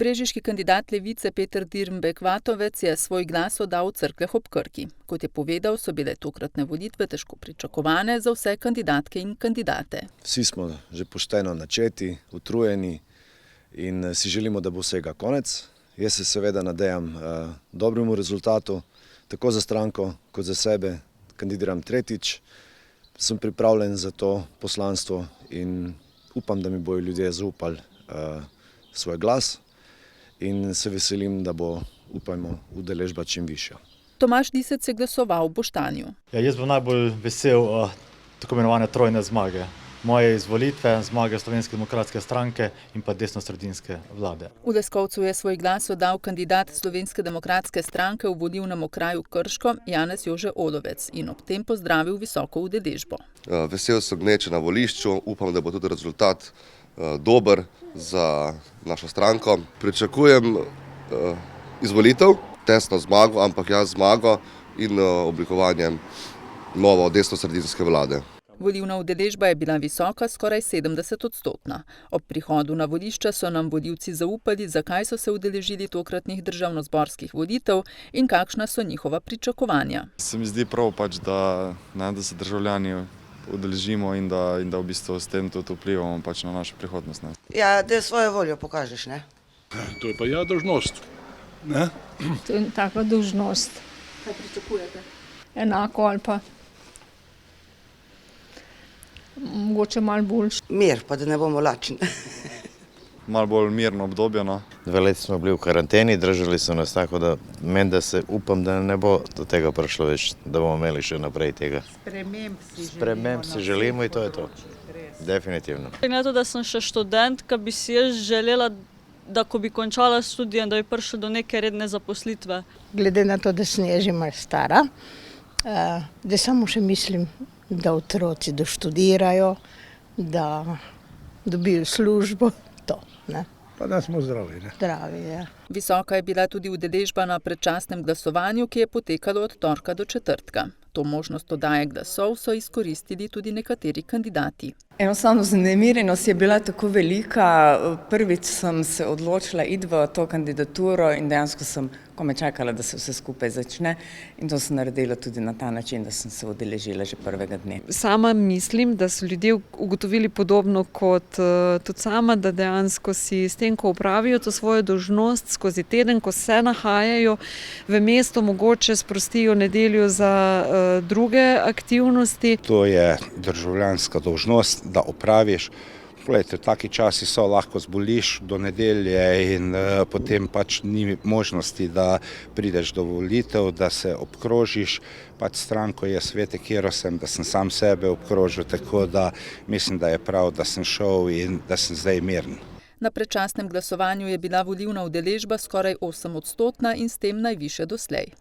Brežiški kandidat Levice Peter Dirnbek-Vatovec je svoj glas oddal v Cerkljah ob Krki. Kot je povedal, so bile tokratne volitve težko pričakovane za vse kandidatke in kandidate. Vsi smo že pošteno načeti, utrujeni in si želimo, da bo vsega konec. Jaz se seveda nadejam dobremu rezultatu, tako za stranko kot za sebe. Kandidiram tretjič, sem pripravljen za to poslanstvo in upam, da mi bojo ljudje zaupali svoj glas in se veselim, da bo, upajmo, udeležba čim višja. Tomaž Lisec je glasoval v Boštanju. Jaz bom najbolj vesel tako imenovane trojne zmage. Moje izvolitve, zmage Slovenske demokratske stranke in pa desnosredinske vlade. V Leskovcu je svoj glas oddal kandidat Slovenske demokratske stranke v volilnem okraju Krško Janez Jože Olovec in ob tem pozdravil visoko udeležbo. Vesel sem gneče na volišču, upam, da bo tudi rezultat dober za našo stranko. Pričakujem izvolitev, tesno zmago, ampak jaz zmago in oblikovanje novo desnosredinske vlade. Volilna udeležba je bila visoka, skoraj 70-odstotna. Ob prihodu na volišča so nam volivci zaupali, zakaj so se udeležili tokratnih državnozborskih volitev in kakšna so njihova pričakovanja. Se mi zdi prav, da se državljani udeležimo in da v bistvu s tem tudi vplivamo na našo prihodnost. Ja, da svojo voljo pokažeš, ne? To je pa dolžnost. Ne? To je taka dolžnost. Kaj pričakujete? Enako ali pa mogoče malo boljše. Mir, pa da ne bomo lačni. Malo bolj mirno obdobje. 2 leta smo bili v karanteni, držali so nas tako, da upam, da ne bo do tega prišlo več, da bomo imeli še naprej tega. Sprememb si želimo in to je to. Definitivno. Na to, da sem še študentka, bi si jaz želela, da ko bi končala študij, da bi prišla do neke redne zaposlitve. Glede na to, da sem je že malo stara, da samo še mislim, da otroci doštudirajo, da dobijo službo, to, ne. Pa da smo zdravi, ne? Zdravi, ja. Visoka je bila tudi udeležba na predčasnem glasovanju, ki je potekalo od torka do četrtka. To možnost oddaje glasov so izkoristili tudi nekateri kandidati. Enostavno vznemirjenost je bila tako velika. Prvič sem se odločila iti v to kandidaturo in dejansko sem komaj čakala, da se vse skupaj začne. In to sem naredila tudi na ta način, da sem se udeležila že prvega dne. Sama mislim, da so ljudje ugotovili podobno kot tudi sama, da dejansko si s tem, ko opravijo to svojo dolžnost skozi teden, ko se nahajajo v mestu, mogoče sprostijo nedeljo za druge aktivnosti. To je državljanska dolžnost, da opraviš. Poglejte, taki časi so, lahko zboliš do nedelje in potem ni možnosti, da prideš do volitev, da se obkrožiš. Stranko je svete, kjer sem, da sem sam sebe obkrožil, tako da mislim, da je prav, da sem šel in da sem zdaj miren. Na predčasnem glasovanju je bila volilna udeležba skoraj 8-odstotna in s tem najvišja doslej.